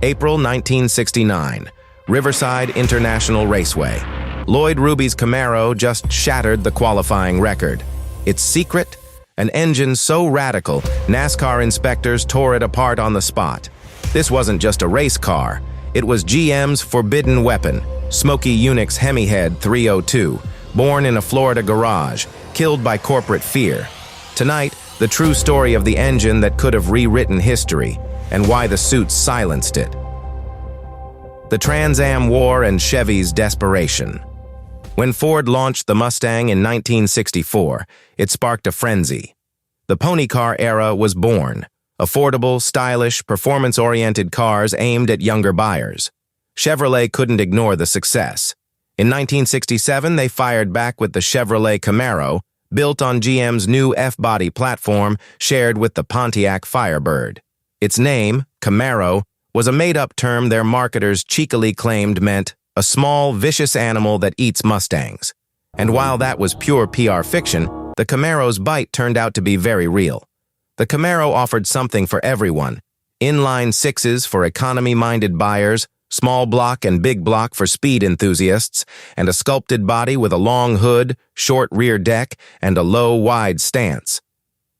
April 1969, Riverside International Raceway. Lloyd Ruby's Camaro just shattered the qualifying record. Its secret? An engine so radical, NASCAR inspectors tore it apart on the spot. This wasn't just a race car. It was GM's forbidden weapon, Smokey Yunick Hemi 302, born in a Florida garage, killed by corporate fear. Tonight, the true story of the engine that could have rewritten history, and why the suits silenced it. The Trans Am War and Chevy's desperation. When Ford launched the Mustang in 1964, it sparked a frenzy. The pony car era was born. Affordable, stylish, performance-oriented cars aimed at younger buyers. Chevrolet couldn't ignore the success. In 1967, they fired back with the Chevrolet Camaro, built on GM's new F-body platform shared with the Pontiac Firebird. Its name, Camaro, was a made-up term their marketers cheekily claimed meant a small, vicious animal that eats Mustangs. And while that was pure PR fiction, the Camaro's bite turned out to be very real. The Camaro offered something for everyone: inline sixes for economy-minded buyers, small block and big block for speed enthusiasts, and a sculpted body with a long hood, short rear deck, and a low, wide stance.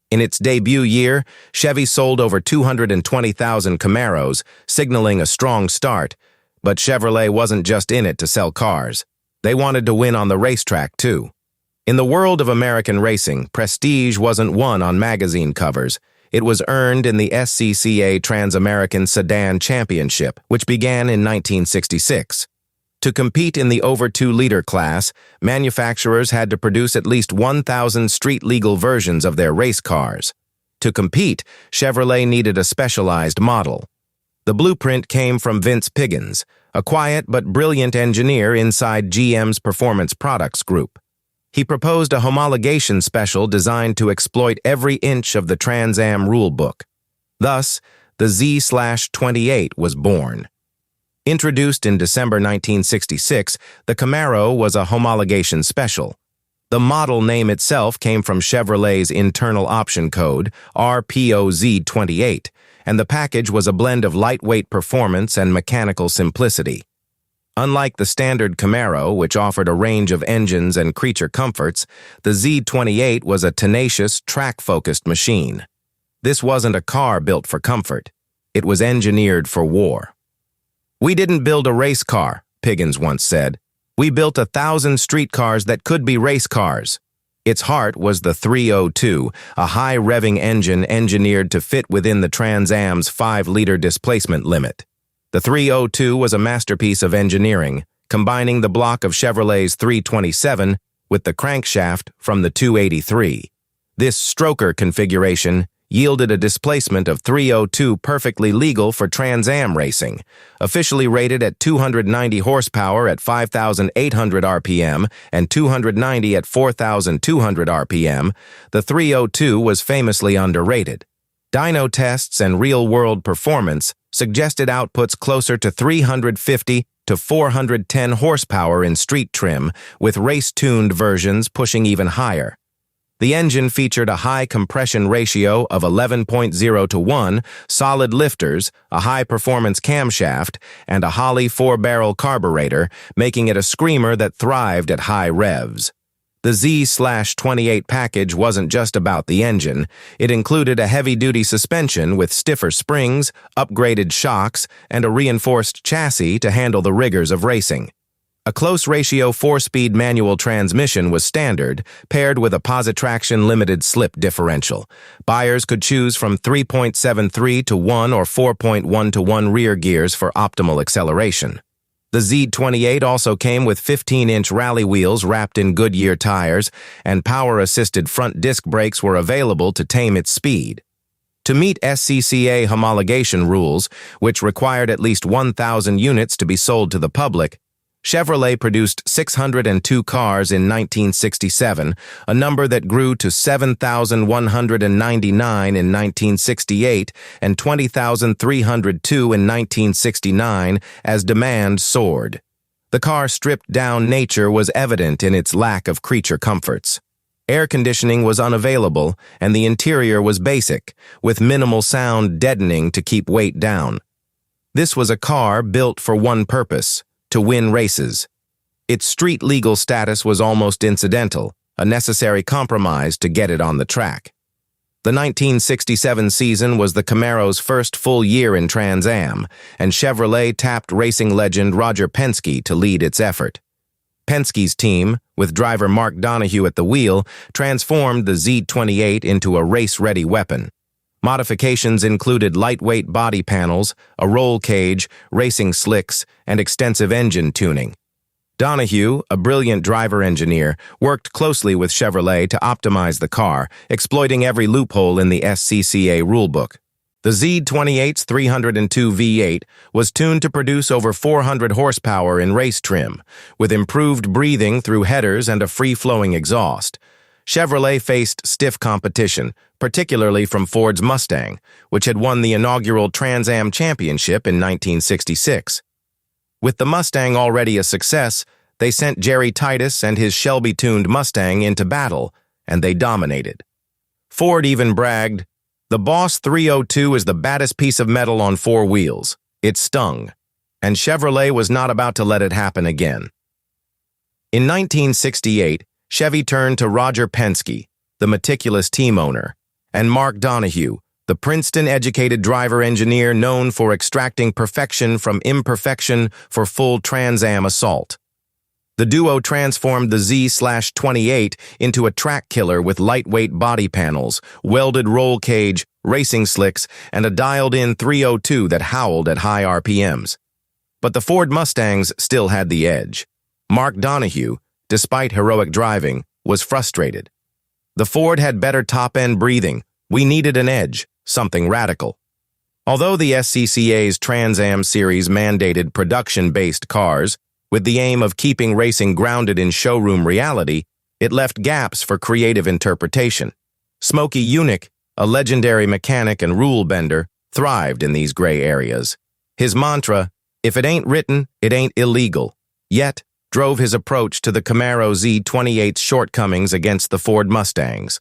In its debut year, Chevy sold over 220,000 Camaros, signaling a strong start. But Chevrolet wasn't just in it to sell cars. They wanted to win on the racetrack, too. In the world of American racing, prestige wasn't won on magazine covers. It was earned in the SCCA Trans-American Sedan Championship, which began in 1966. To compete in the over 2-liter class, manufacturers had to produce at least 1,000 street-legal versions of their race cars. To compete, Chevrolet needed a specialized model. The blueprint came from Vince Piggins, a quiet but brilliant engineer inside GM's Performance Products Group. He proposed a homologation special designed to exploit every inch of the Trans Am rulebook. Thus, the Z/28 was born. Introduced in December 1966, the Camaro was a homologation special. The model name itself came from Chevrolet's internal option code, RPOZ28, and the package was a blend of lightweight performance and mechanical simplicity. Unlike the standard Camaro, which offered a range of engines and creature comforts, the Z28 was a tenacious, track-focused machine. This wasn't a car built for comfort. It was engineered for war. "We didn't build a race car," Piggins once said. "We built 1,000 streetcars that could be race cars." Its heart was the 302, a high-revving engine engineered to fit within the Trans Am's 5-liter displacement limit. The 302 was a masterpiece of engineering, combining the block of Chevrolet's 327 with the crankshaft from the 283. This stroker configuration yielded a displacement of 302 perfectly legal for Trans Am racing. Officially rated at 290 horsepower at 5,800 RPM and 290 at 4,200 RPM, the 302 was famously underrated. Dyno tests and real-world performance suggested outputs closer to 350 to 410 horsepower in street trim, with race-tuned versions pushing even higher. The engine featured a high compression ratio of 11.0 to 1, solid lifters, a high-performance camshaft, and a Holley 4-barrel carburetor, making it a screamer that thrived at high revs. The Z/28 package wasn't just about the engine. It included a heavy-duty suspension with stiffer springs, upgraded shocks, and a reinforced chassis to handle the rigors of racing. A close-ratio 4-speed manual transmission was standard, paired with a positraction limited slip differential. Buyers could choose from 3.73 to 1 or 4.1 to 1 rear gears for optimal acceleration. The Z28 also came with 15-inch rally wheels wrapped in Goodyear tires, and power-assisted front disc brakes were available to tame its speed. To meet SCCA homologation rules, which required at least 1,000 units to be sold to the public, Chevrolet produced 602 cars in 1967, a number that grew to 7,199 in 1968 and 20,302 in 1969 as demand soared. The car's stripped-down nature was evident in its lack of creature comforts. Air conditioning was unavailable, and the interior was basic, with minimal sound deadening to keep weight down. This was a car built for one purpose: to win races. Its street-legal status was almost incidental, a necessary compromise to get it on the track. The 1967 season was the Camaro's first full year in Trans Am, and Chevrolet tapped racing legend Roger Penske to lead its effort. Penske's team, with driver Mark Donohue at the wheel, transformed the Z28 into a race-ready weapon. Modifications included lightweight body panels, a roll cage, racing slicks, and extensive engine tuning. Donohue, a brilliant driver-engineer, worked closely with Chevrolet to optimize the car, exploiting every loophole in the SCCA rulebook. The Z28's 302 V8 was tuned to produce over 400 horsepower in race trim, with improved breathing through headers and a free-flowing exhaust. Chevrolet faced stiff competition, particularly from Ford's Mustang, which had won the inaugural Trans Am Championship in 1966. With the Mustang already a success, they sent Jerry Titus and his Shelby-tuned Mustang into battle, and they dominated. Ford even bragged, "The Boss 302 is the baddest piece of metal on four wheels." It stung, and Chevrolet was not about to let it happen again. In 1968, Chevy turned to Roger Penske, the meticulous team owner, and Mark Donohue, the Princeton-educated driver-engineer known for extracting perfection from imperfection for full Trans Am assault. The duo transformed the Z/28 into a track killer with lightweight body panels, welded roll cage, racing slicks, and a dialed-in 302 that howled at high RPMs. But the Ford Mustangs still had the edge. Mark Donohue, despite heroic driving, was frustrated. The Ford had better top-end breathing. We needed an edge, something radical. Although the SCCA's Trans Am series mandated production-based cars, with the aim of keeping racing grounded in showroom reality, it left gaps for creative interpretation. Smokey Yunick, a legendary mechanic and rule bender, thrived in these gray areas. His mantra, "If it ain't written, it ain't illegal," yet drove his approach to the Camaro Z28's shortcomings against the Ford Mustangs.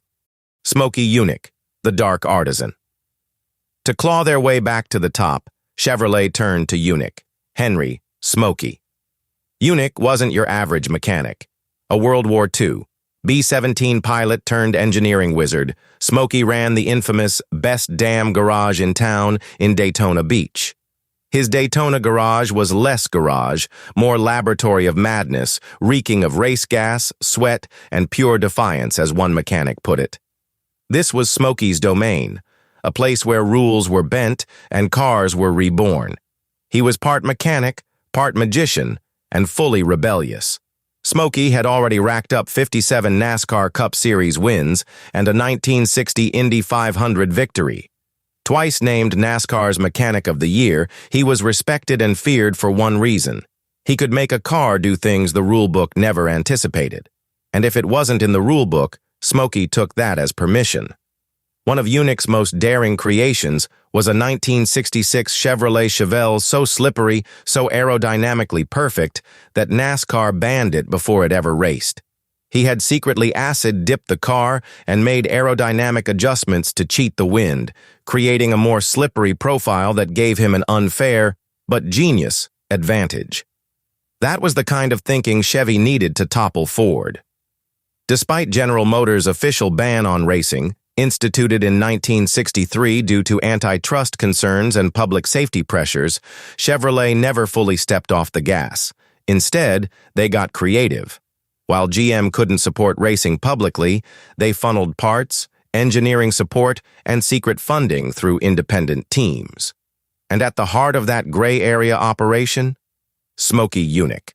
Smokey Yunick, the dark artisan. To claw their way back to the top, Chevrolet turned to Yunick, Henry, Smokey. Yunick wasn't your average mechanic. A World War II B-17 pilot turned engineering wizard, Smokey ran the infamous best damn garage in town in Daytona Beach. His Daytona garage was less garage, more laboratory of madness, reeking of race gas, sweat, and pure defiance, as one mechanic put it. This was Smokey's domain, a place where rules were bent and cars were reborn. He was part mechanic, part magician, and fully rebellious. Smokey had already racked up 57 NASCAR Cup Series wins and a 1960 Indy 500 victory. Twice named NASCAR's Mechanic of the Year, he was respected and feared for one reason. He could make a car do things the rulebook never anticipated. And if it wasn't in the rulebook, Smokey took that as permission. One of Yunick's most daring creations was a 1966 Chevrolet Chevelle so slippery, so aerodynamically perfect, that NASCAR banned it before it ever raced. He had secretly acid-dipped the car and made aerodynamic adjustments to cheat the wind, creating a more slippery profile that gave him an unfair, but genius, advantage. That was the kind of thinking Chevy needed to topple Ford. Despite General Motors' official ban on racing, instituted in 1963 due to antitrust concerns and public safety pressures, Chevrolet never fully stepped off the gas. Instead, they got creative. While GM couldn't support racing publicly, they funneled parts, engineering support, and secret funding through independent teams. And at the heart of that gray area operation, Smokey Yunick.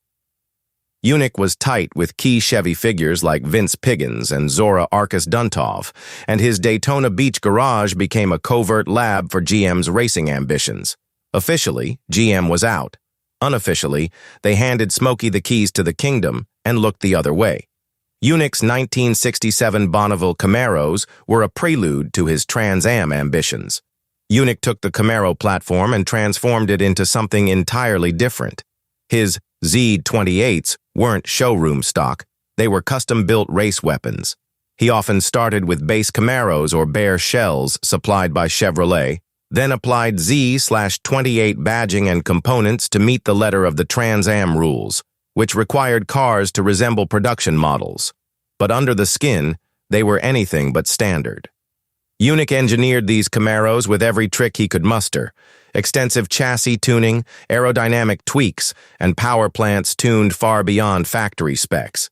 Yunick was tight with key Chevy figures like Vince Piggins and Zora Arkus Duntov, and his Daytona Beach garage became a covert lab for GM's racing ambitions. Officially, GM was out. Unofficially, they handed Smokey the keys to the kingdom and looked the other way. Yunick's 1967 Bonneville Camaros were a prelude to his Trans Am ambitions. Yunick took the Camaro platform and transformed it into something entirely different. His Z28s weren't showroom stock, they were custom-built race weapons. He often started with base Camaros or bare shells supplied by Chevrolet, then applied Z/28 badging and components to meet the letter of the Trans Am rules, which required cars to resemble production models. But under the skin, they were anything but standard. Yunick engineered these Camaros with every trick he could muster: extensive chassis tuning, aerodynamic tweaks, and power plants tuned far beyond factory specs.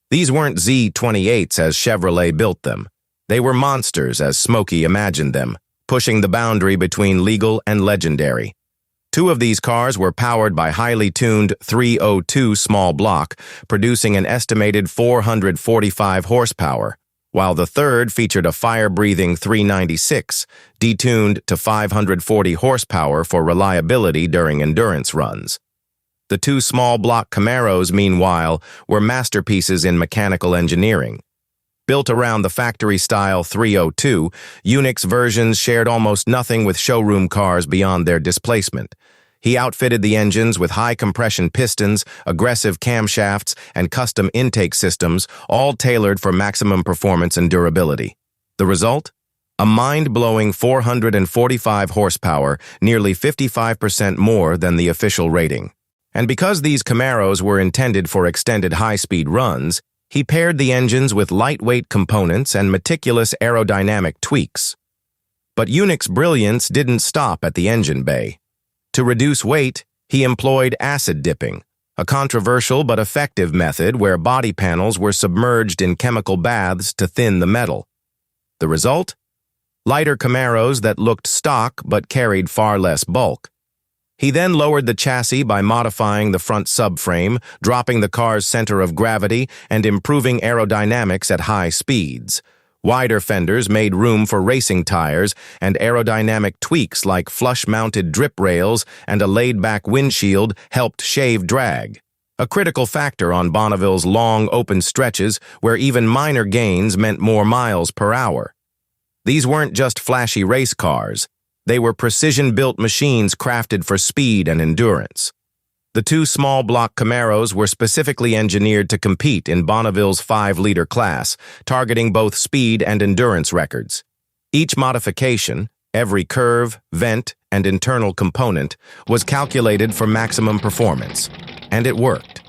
These weren't Z28s as Chevrolet built them. They were monsters as Smokey imagined them, pushing the boundary between legal and legendary. Two of these cars were powered by highly tuned 302 small block, producing an estimated 445 horsepower, while the third featured a fire-breathing 396, detuned to 540 horsepower for reliability during endurance runs. The two small block Camaros, meanwhile, were masterpieces in mechanical engineering. Built around the factory-style 302, Yunick's versions shared almost nothing with showroom cars beyond their displacement. He outfitted the engines with high-compression pistons, aggressive camshafts, and custom intake systems, all tailored for maximum performance and durability. The result? A mind-blowing 445 horsepower, nearly 55% more than the official rating. And because these Camaros were intended for extended high-speed runs, he paired the engines with lightweight components and meticulous aerodynamic tweaks. But Yunick's brilliance didn't stop at the engine bay. To reduce weight, he employed acid dipping, a controversial but effective method where body panels were submerged in chemical baths to thin the metal. The result? Lighter Camaros that looked stock but carried far less bulk. He then lowered the chassis by modifying the front subframe, dropping the car's center of gravity, and improving aerodynamics at high speeds. Wider fenders made room for racing tires, and aerodynamic tweaks like flush-mounted drip rails and a laid-back windshield helped shave drag, a critical factor on Bonneville's long, open stretches where even minor gains meant more miles per hour. These weren't just flashy race cars. They were precision-built machines crafted for speed and endurance. The two small-block Camaros were specifically engineered to compete in Bonneville's 5-liter class, targeting both speed and endurance records. Each modification, every curve, vent, and internal component, was calculated for maximum performance. And it worked.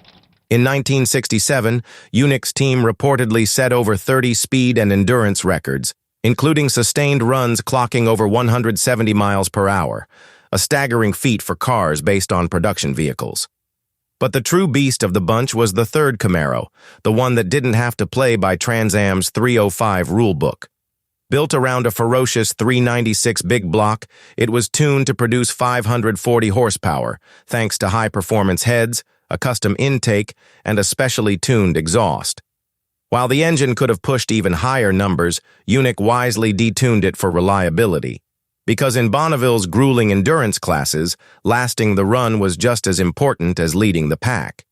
In 1967, Yunick's team reportedly set over 30 speed and endurance records, including sustained runs clocking over 170 miles per hour, a staggering feat for cars based on production vehicles. But the true beast of the bunch was the third Camaro, the one that didn't have to play by Trans Am's 305 rulebook. Built around a ferocious 396 big block, it was tuned to produce 540 horsepower, thanks to high-performance heads, a custom intake, and a specially tuned exhaust. While the engine could have pushed even higher numbers, Yunick wisely detuned it for reliability. Because in Bonneville's grueling endurance classes, lasting the run was just as important as leading the pack.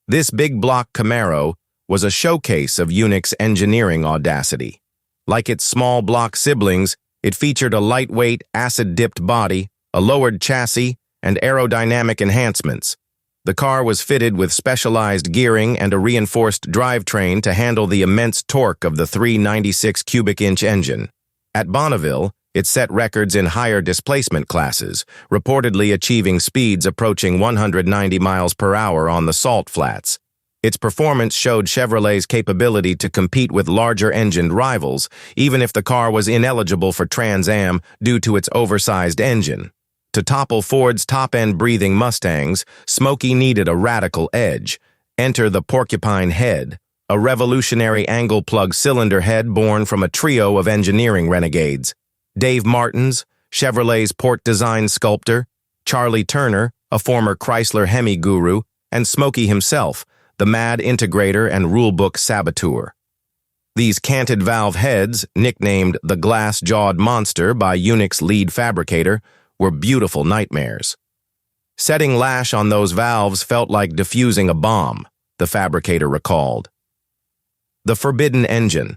This big block Camaro was a showcase of Yunick's engineering audacity. Like its small block siblings, it featured a lightweight, acid-dipped body, a lowered chassis, and aerodynamic enhancements. The car was fitted with specialized gearing and a reinforced drivetrain to handle the immense torque of the 396 cubic inch engine. At Bonneville, it set records in higher displacement classes, reportedly achieving speeds approaching 190 miles per hour on the salt flats. Its performance showed Chevrolet's capability to compete with larger-engined rivals, even if the car was ineligible for Trans Am due to its oversized engine. To topple Ford's top-end breathing Mustangs, Smokey needed a radical edge. Enter the Porcupine Head, a revolutionary angle-plug cylinder head born from a trio of engineering renegades. Dave Martins, Chevrolet's port design sculptor, Charlie Turner, a former Chrysler Hemi guru, and Smokey himself, the mad integrator and rulebook saboteur. These canted valve heads, nicknamed the glass-jawed monster by Yunick's lead fabricator, were beautiful nightmares. Setting lash on those valves felt like defusing a bomb, the fabricator recalled. The Forbidden Engine.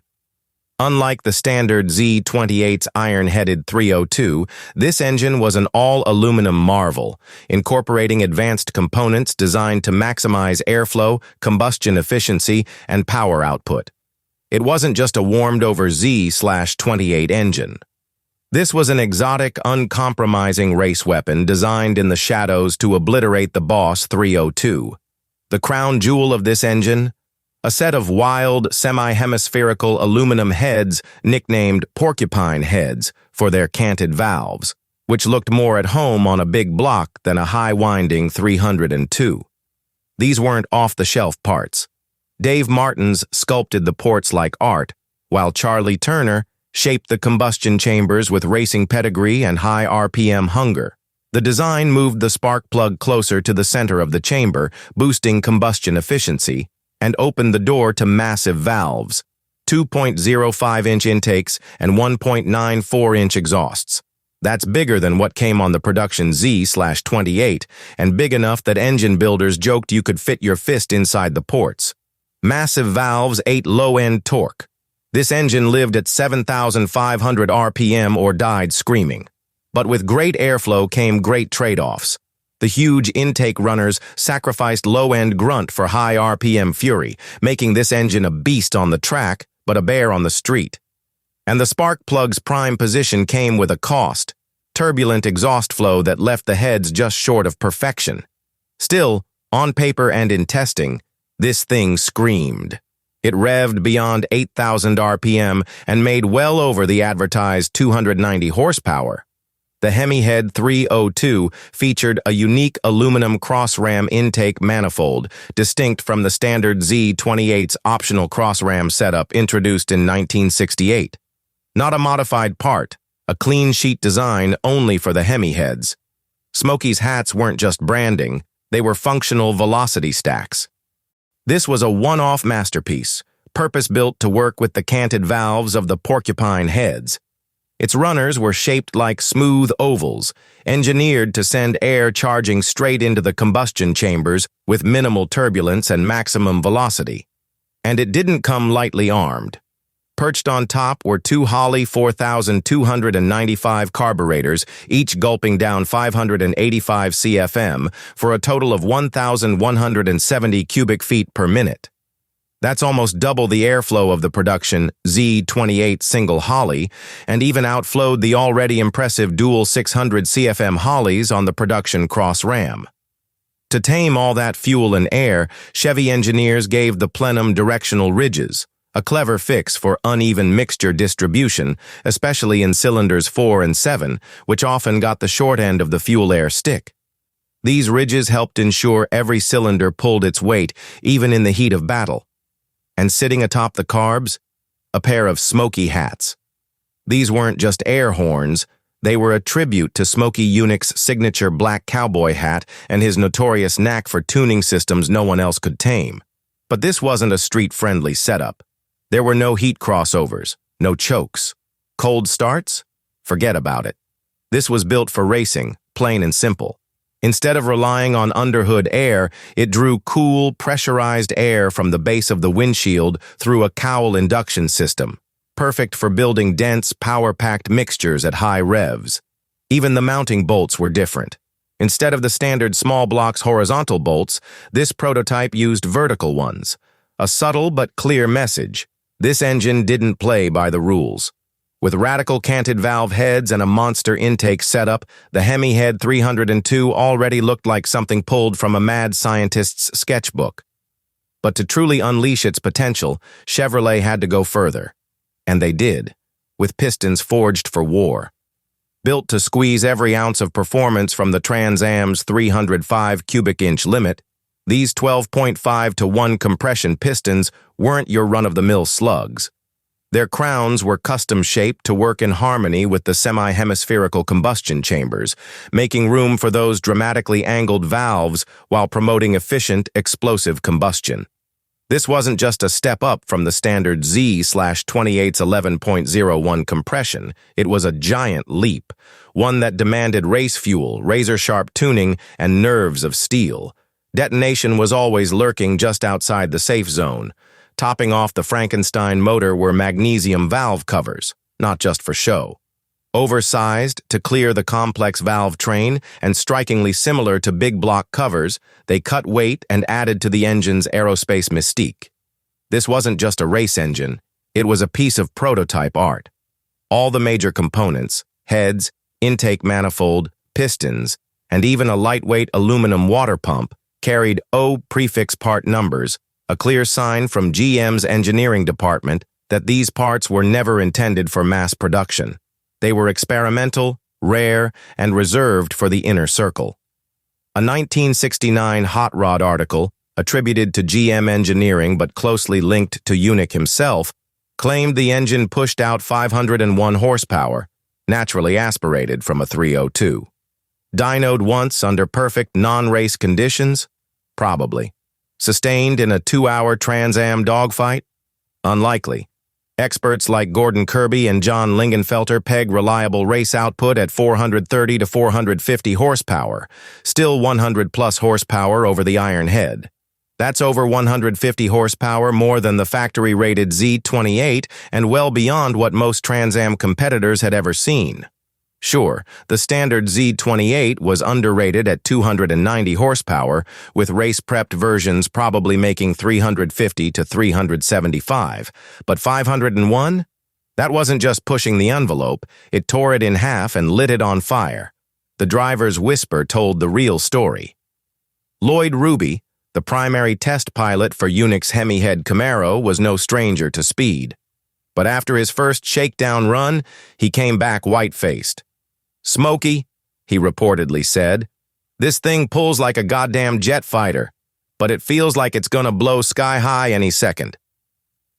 Unlike the standard Z28's iron-headed 302, this engine was an all-aluminum marvel, incorporating advanced components designed to maximize airflow, combustion efficiency, and power output. It wasn't just a warmed-over Z/28 engine. This was an exotic, uncompromising race weapon designed in the shadows to obliterate the Boss 302. The crown jewel of this engine? A set of wild, semi-hemispherical aluminum heads nicknamed porcupine heads for their canted valves, which looked more at home on a big block than a high-winding 302. These weren't off-the-shelf parts. Dave Martins sculpted the ports like art, while Charlie Turner shaped the combustion chambers with racing pedigree and high RPM hunger. The design moved the spark plug closer to the center of the chamber, boosting combustion efficiency, and opened the door to massive valves, 2.05-inch intakes and 1.94-inch exhausts. That's bigger than what came on the production Z/28, and big enough that engine builders joked you could fit your fist inside the ports. Massive valves ate low-end torque. This engine lived at 7,500 RPM or died screaming. But with great airflow came great trade-offs. The huge intake runners sacrificed low-end grunt for high RPM fury, making this engine a beast on the track, but a bear on the street. And the spark plug's prime position came with a cost: turbulent exhaust flow that left the heads just short of perfection. Still, on paper and in testing, this thing screamed. It revved beyond 8,000 RPM and made well over the advertised 290 horsepower. The Hemi Head 302 featured a unique aluminum cross-ram intake manifold, distinct from the standard Z28's optional cross-ram setup introduced in 1968. Not a modified part, a clean sheet design only for the Hemi heads. Smokey's hats weren't just branding, they were functional velocity stacks. This was a one-off masterpiece, purpose-built to work with the canted valves of the porcupine heads. Its runners were shaped like smooth ovals, engineered to send air charging straight into the combustion chambers with minimal turbulence and maximum velocity. And it didn't come lightly armed. Perched on top were two Holley 4,295 carburetors, each gulping down 585 CFM for a total of 1,170 cubic feet per minute. That's almost double the airflow of the production Z28 single Holley, and even outflowed the already impressive dual 600 CFM Holleys on the production Cross Ram. To tame all that fuel and air, Chevy engineers gave the plenum directional ridges, a clever fix for uneven mixture distribution, especially in cylinders 4 and 7, which often got the short end of the fuel-air stick. These ridges helped ensure every cylinder pulled its weight, even in the heat of battle. And sitting atop the carbs, a pair of Smokey hats. These weren't just air horns, they were a tribute to Smokey Yunick's signature black cowboy hat and his notorious knack for tuning systems no one else could tame. But this wasn't a street-friendly setup. There were no heat crossovers, no chokes. Cold starts? Forget about it. This was built for racing, plain and simple. Instead of relying on underhood air, it drew cool, pressurized air from the base of the windshield through a cowl induction system, perfect for building dense, power-packed mixtures at high revs. Even the mounting bolts were different. Instead of the standard small blocks horizontal bolts, this prototype used vertical ones. A subtle but clear message: this engine didn't play by the rules. With radical canted valve heads and a monster intake setup, the Hemi Head 302 already looked like something pulled from a mad scientist's sketchbook. But to truly unleash its potential, Chevrolet had to go further. And they did, with pistons forged for war. Built to squeeze every ounce of performance from the Trans Am's 305 cubic inch limit, these 12.5-to-1 compression pistons weren't your run-of-the-mill slugs. Their crowns were custom-shaped to work in harmony with the semi-hemispherical combustion chambers, making room for those dramatically angled valves while promoting efficient, explosive combustion. This wasn't just a step up from the standard Z/28's 11.01 compression. It was a giant leap, one that demanded race fuel, razor-sharp tuning, and nerves of steel. Detonation was always lurking just outside the safe zone. Topping off the Frankenstein motor were magnesium valve covers, not just for show. Oversized to clear the complex valve train and strikingly similar to big block covers, they cut weight and added to the engine's aerospace mystique. This wasn't just a race engine, it was a piece of prototype art. All the major components, heads, intake manifold, pistons, and even a lightweight aluminum water pump carried O prefix part numbers, a clear sign from GM's engineering department that these parts were never intended for mass production. They were experimental, rare, and reserved for the inner circle. A 1969 Hot Rod article, attributed to GM engineering but closely linked to Yunick himself, claimed the engine pushed out 501 horsepower, naturally aspirated from a 302. Dynoed once under perfect non-race conditions? Probably. Sustained in a 2-hour Trans Am dogfight? Unlikely. Experts like Gordon Kirby and John Lingenfelter peg reliable race output at 430 to 450 horsepower, still 100-plus horsepower over the iron head. That's over 150 horsepower more than the factory-rated Z28 and well beyond what most Trans Am competitors had ever seen. Sure, the standard Z28 was underrated at 290 horsepower, with race-prepped versions probably making 350 to 375. But 501? That wasn't just pushing the envelope, it tore it in half and lit it on fire. The driver's whisper told the real story. Lloyd Ruby, the primary test pilot for Yunick's Hemi-head Camaro, was no stranger to speed. But after his first shakedown run, he came back white-faced. "Smokey," he reportedly said, "this thing pulls like a goddamn jet fighter, but it feels like it's gonna blow sky high any second."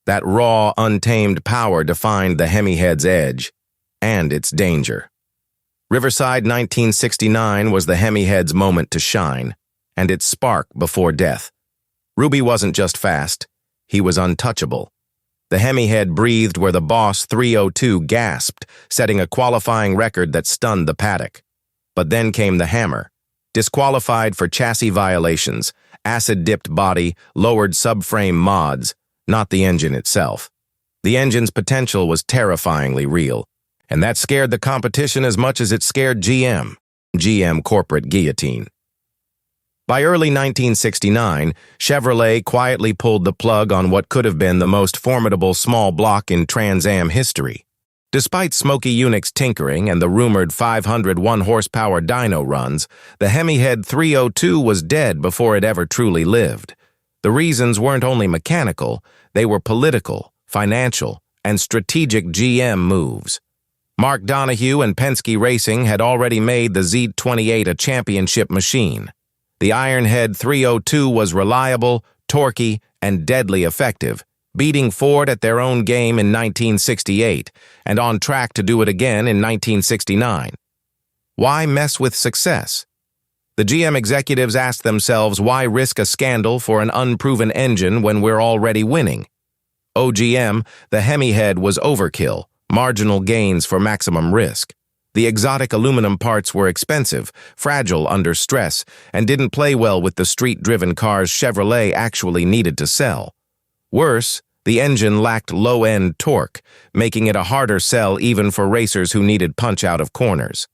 That raw, untamed power defined the Hemi-head's edge and its danger. Riverside 1969 was the Hemi-head's moment to shine, and its spark before death. Ruby wasn't just fast, he was untouchable. The Hemi-head breathed where the Boss 302 gasped, setting a qualifying record that stunned the paddock. But then came the hammer. Disqualified for chassis violations, acid-dipped body, lowered subframe mods, not the engine itself. The engine's potential was terrifyingly real, and that scared the competition as much as it scared GM Corporate Guillotine. By early 1969, Chevrolet quietly pulled the plug on what could have been the most formidable small block in Trans Am history. Despite Smokey Yunick's tinkering and the rumored 501 horsepower dyno runs, the Hemi-head 302 was dead before it ever truly lived. The reasons weren't only mechanical, they were political, financial, and strategic GM moves. Mark Donohue and Penske Racing had already made the Z28 a championship machine. The Ironhead 302 was reliable, torquey, and deadly effective, beating Ford at their own game in 1968 and on track to do it again in 1969. Why mess with success? The GM executives asked themselves, why risk a scandal for an unproven engine when we're already winning? OGM, the Hemi-head was overkill, marginal gains for maximum risk. The exotic aluminum parts were expensive, fragile under stress, and didn't play well with the street-driven cars Chevrolet actually needed to sell. Worse, the engine lacked low-end torque, making it a harder sell even for racers who needed punch out of corners.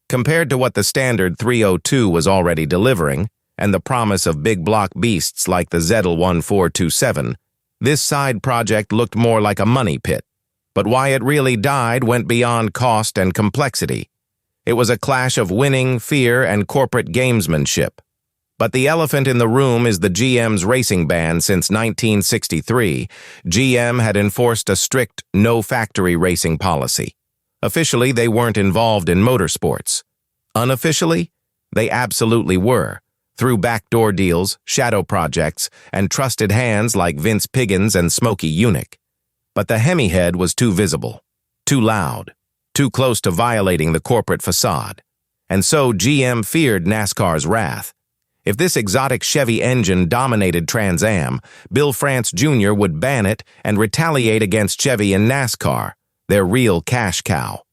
Compared to what the standard 302 was already delivering, and the promise of big block beasts like the ZL1427, this side project looked more like a money pit. But why it really died went beyond cost and complexity. It was a clash of winning, fear, and corporate gamesmanship. But the elephant in the room is the GM's racing ban. Since 1963, GM had enforced a strict no-factory racing policy. Officially, they weren't involved in motorsports. Unofficially, they absolutely were, through backdoor deals, shadow projects, and trusted hands like Vince Piggins and Smokey Yunick. But the Hemi-head was too visible, too loud, too close to violating the corporate facade. And so GM feared NASCAR's wrath. If this exotic Chevy engine dominated Trans Am, Bill France Jr. would ban it and retaliate against Chevy and NASCAR, their real cash cow.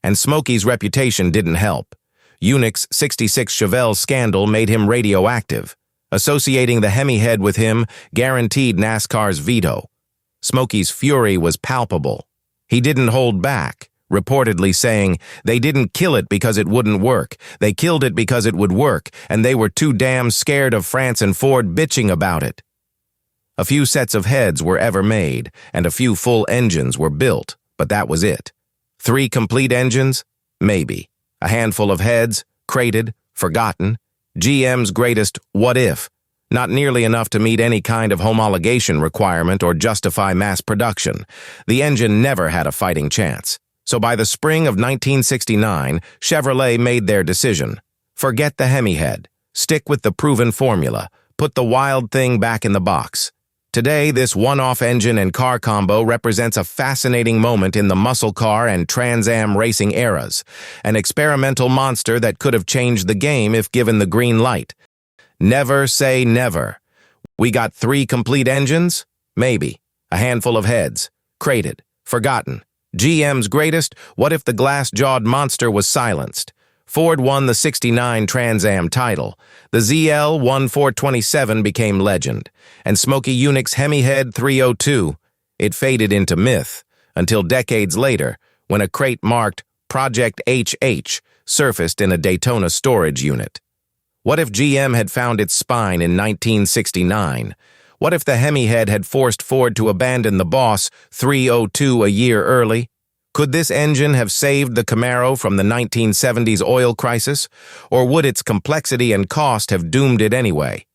And Smokey's reputation didn't help. Yunick's '66 Chevelle scandal made him radioactive. Associating the Hemi-head with him guaranteed NASCAR's veto. Smokey's fury was palpable. He didn't hold back, reportedly saying, "They didn't kill it because it wouldn't work. They killed it because it would work, and they were too damn scared of France and Ford bitching about it." A few sets of heads were ever made, and a few full engines were built, but that was it. 3 complete engines? Maybe. A handful of heads, crated, forgotten. GM's greatest what if. Not nearly enough to meet any kind of homologation requirement or justify mass production. The engine never had a fighting chance. So by the spring of 1969, Chevrolet made their decision. Forget the Hemi head. Stick with the proven formula. Put the wild thing back in the box. Today, this one-off engine and car combo represents a fascinating moment in the muscle car and Trans Am racing eras, an experimental monster that could have changed the game if given the green light. Never say never. We got 3 complete engines? Maybe. A handful of heads. Crated. Forgotten. GM's greatest? What if the glass-jawed monster was silenced? Ford won the '69 Trans Am title. The ZL-1427 became legend, and Smokey Yunick's Hemi head 302. It faded into myth, until decades later, when a crate marked Project HH surfaced in a Daytona storage unit. What if GM had found its spine in 1969? What if the Hemi head had forced Ford to abandon the Boss 302 a year early? Could this engine have saved the Camaro from the 1970s oil crisis, or would its complexity and cost have doomed it anyway?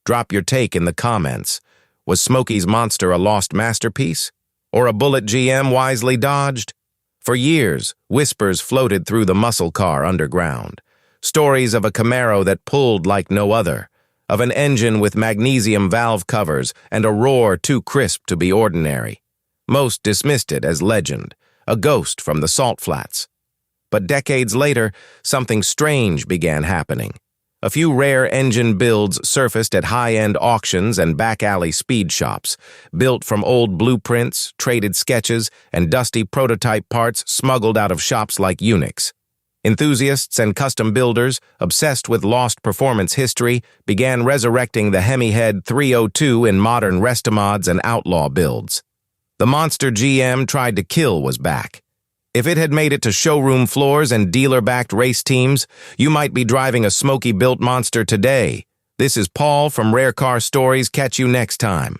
Drop your take in the comments. Was Smokey's monster a lost masterpiece, or a bullet GM wisely dodged? For years, whispers floated through the muscle car underground. Stories of a Camaro that pulled like no other, of an engine with magnesium valve covers and a roar too crisp to be ordinary. Most dismissed it as legend, a ghost from the salt flats. But decades later, something strange began happening. A few rare engine builds surfaced at high-end auctions and back-alley speed shops, built from old blueprints, traded sketches, and dusty prototype parts smuggled out of shops like Yunick's. Enthusiasts and custom builders, obsessed with lost performance history, began resurrecting the Hemi head 302 in modern restomods and outlaw builds. The monster GM tried to kill was back. If it had made it to showroom floors and dealer-backed race teams, you might be driving a Smokey-built monster today. This is Paul from Rare Car Stories. Catch you next time.